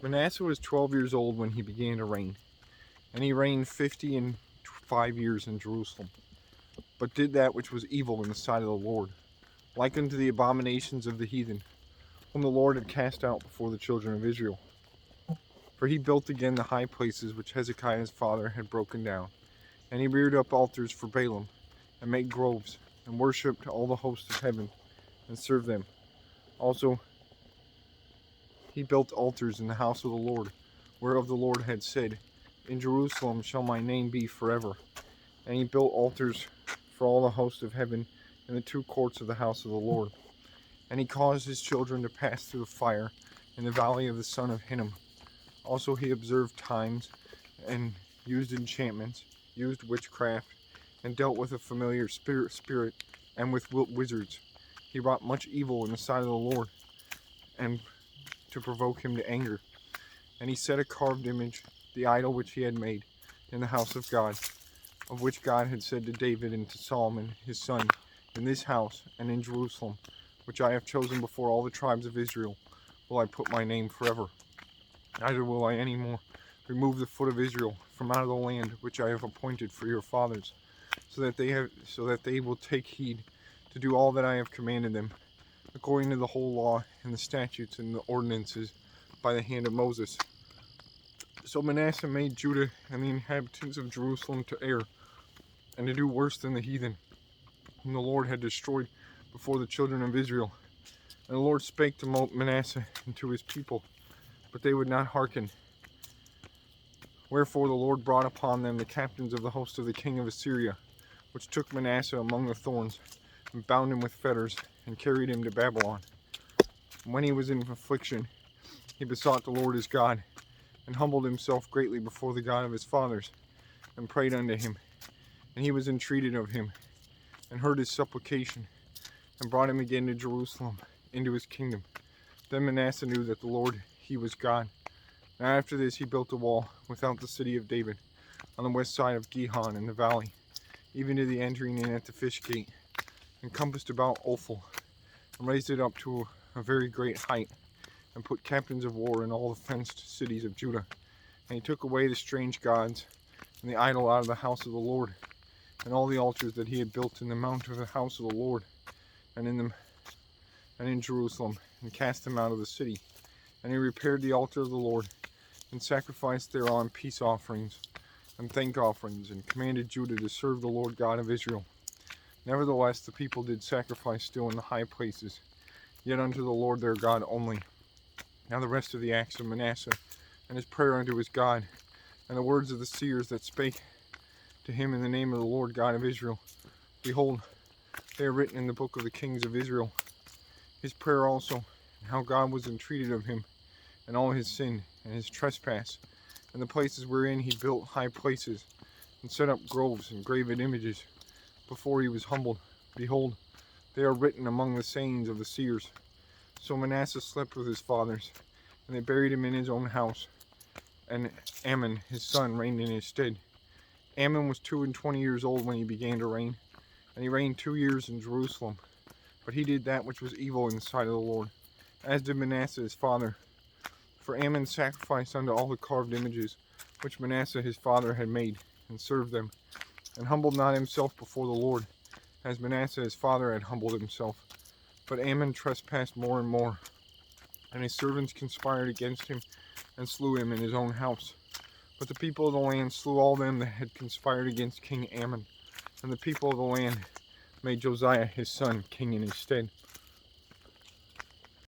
Manasseh was 12 years old when he began to reign, and he reigned 50 and 5 years in Jerusalem, but did that which was evil in the sight of the Lord, like unto the abominations of the heathen, whom the Lord had cast out before the children of Israel. For he built again the high places which Hezekiah his father had broken down, and he reared up altars for Baalim, and made groves, and worshipped all the hosts of heaven, and served them. Also he built altars in the house of the Lord, whereof the Lord had said, In Jerusalem shall my name be forever. And he built altars for all the hosts of heaven in the two courts of the house of the Lord. And he caused his children to pass through the fire in the valley of the son of Hinnom. Also he observed times, and used enchantments, used witchcraft, and dealt with a familiar spirit, and with wizards. He wrought much evil in the sight of the Lord, and to provoke him to anger. And he set a carved image, the idol which he had made, in the house of God, of which God had said to David and to Solomon his son, In this house and in Jerusalem, which I have chosen before all the tribes of Israel, will I put my name forever. Neither will I any more remove the foot of Israel from out of the land which I have appointed for your fathers, so that they will take heed to do all that I have commanded them, according to the whole law and the statutes and the ordinances by the hand of Moses. So Manasseh made Judah and the inhabitants of Jerusalem to err, and to do worse than the heathen, whom the Lord had destroyed before the children of Israel. And the Lord spake to Manasseh and to his people, but they would not hearken. Wherefore the Lord brought upon them the captains of the host of the king of Assyria, which took Manasseh among the thorns, and bound him with fetters, and carried him to Babylon. And when he was in affliction, he besought the Lord his God, and humbled himself greatly before the God of his fathers, and prayed unto him. And he was entreated of him, and heard his supplication, and brought him again to Jerusalem, into his kingdom. Then Manasseh knew that the Lord, he was God. Now after this he built a wall without the city of David, on the west side of Gihon in the valley, even to the entering in at the fish gate, and compassed about Ophel, and raised it up to a very great height, and put captains of war in all the fenced cities of Judah. And he took away the strange gods and the idol out of the house of the Lord, and all the altars that he had built in the mount of the house of the Lord, and in Jerusalem, and cast them out of the city. And he repaired the altar of the Lord, and sacrificed thereon peace offerings and thank offerings, and commanded Judah to serve the Lord God of Israel. Nevertheless the people did sacrifice still in the high places, yet unto the Lord their God only. Now the rest of the acts of Manasseh, and his prayer unto his God, and the words of the seers that spake to him in the name of the Lord God of Israel, behold, they are written in the book of the kings of Israel. His prayer also, and how God was entreated of him, and all his sin, and his trespass, and the places wherein he built high places, and set up groves and graven images, before he was humbled. Behold, they are written among the sayings of the seers. So Manasseh slept with his fathers, and they buried him in his own house, and Amon his son reigned in his stead. Amon was 22 years old when he began to reign, and he reigned 2 years in Jerusalem. But he did that which was evil in the sight of the Lord, as did Manasseh his father. For Amon sacrificed unto all the carved images which Manasseh his father had made, and served them, and humbled not himself before the Lord, as Manasseh his father had humbled himself. But Amon trespassed more and more, and his servants conspired against him, and slew him in his own house. But the people of the land slew all them that had conspired against King Amon, and the people of the land made Josiah his son king in his stead.